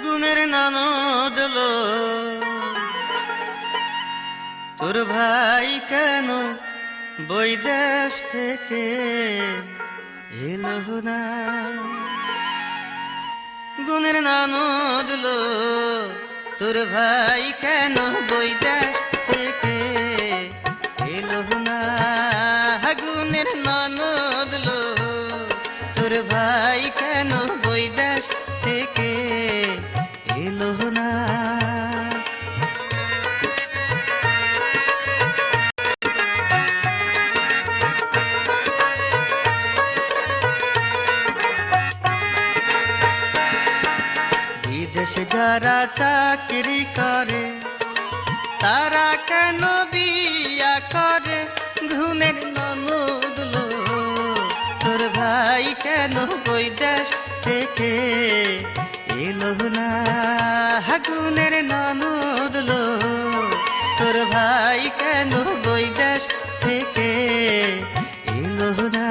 গুণের ননদ লো তোর ভাই কেন বৈদেশ থেকে এলো না। গুণের ননদ লো তোর ভাই কেন বৈদেশ থেকে এলো না। গুণের ননদ লো তোর ভাই কেন বৈদেশ থেকে এলো না। বিদেশে যারা চাকরি করে তারা কেন বিয়া করে। গুণের ননদ লো তোর ভাই কেন বৈদেশ থেকে এলো না। গুণের ননদ লো তোর ভাই কেন বৈদেশ থেকে এলো না।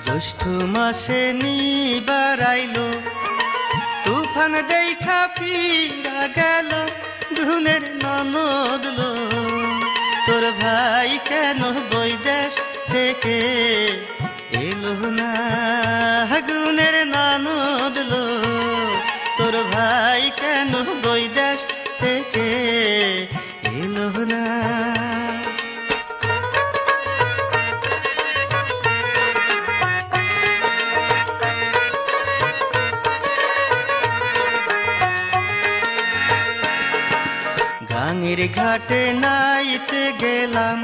জ্যৈষ্ঠ মাসে নিবার আইলো তুফান দেখা ফিরা গেল। গুণের ননদ লো তোর ভাই কেন বৈদেশ থেকে এলো না। গুণের ননদ লো তোর ভাই কেন বৈদেশ থেকে এলো না। গাঙের ঘাটে নাইতে গেলাম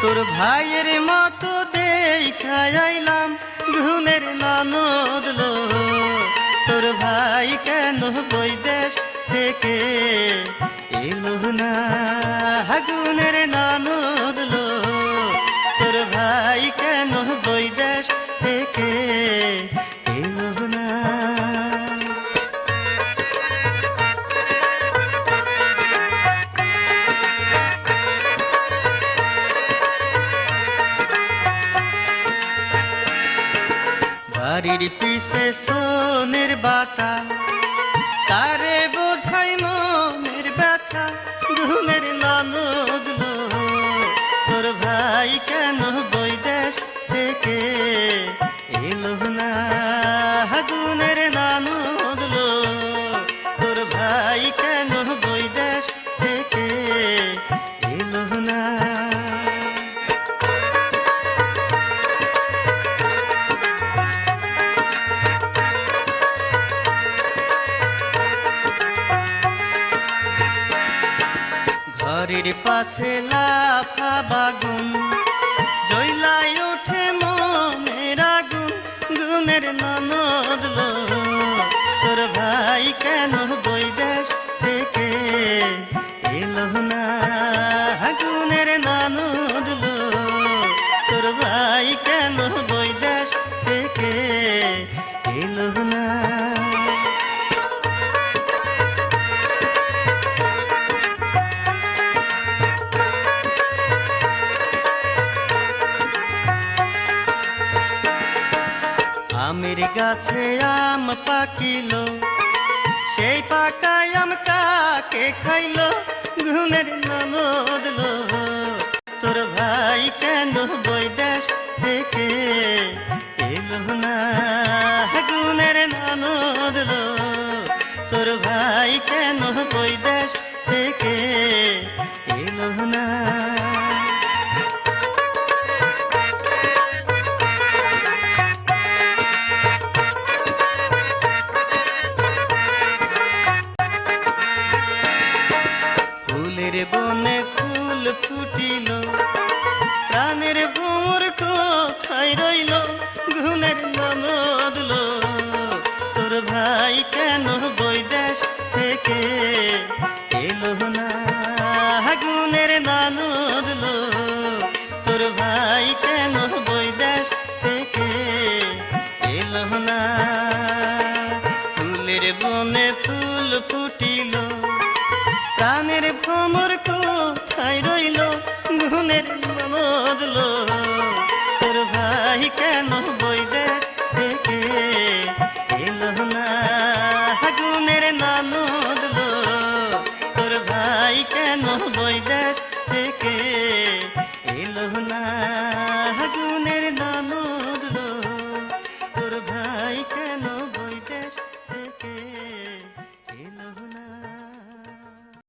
তোর ভাইয়ের মতো দেখা আইলাম। গুণের ননদ লো তোর ভাই কেন বৈদেশ থেকে এলো না। গুণের ননদ লো তোর ভাই কেন বৈদেশ থেকে এলো না। বাড়ির পিছে সোনের বাতা তারে বোঝাই মনের ব্যথা। গুণের ননদ লো তোর ভাই কেন বৈদেশ থেকে এলো না। গুণের ননদ লো তোর ভাই কেন বৈদেশ থেকে এলো না। ঘরের পাশে লাফা বাগুন জ্বলাই ওঠে মনের আগুন। গুণের ননদ লো তোর ভাই কেন বৈদেশ থেকে এলো না। গুণের ননদ লো তোর ভাই কেন বৈদেশ থেকে এলো না। আমের গাছে আম পাকিলো সেই পাকায় আম কাকে খাইলো। গুণের ননদ লো তোর ভাই কেন বৈদেশ থেকে এলো না। গুণের ননদ লো তোর ভাই কেন বৈদেশ থেকে এলো না। ফুলের বনে ফুল ফুটিল প্রাণের ভ্রমর কোথায় রইল। গুণের ননদ লো তোর ভাই কেন বৈদেশ থেকে ফুল ফুটিল প্রাণের ভ্রমর কোথায় রইল গুণের ননদল তোর ভাই কেন বৈদেশ থেকে এলো না গুণের ননদল তোর ভাই কেন বৈদেশ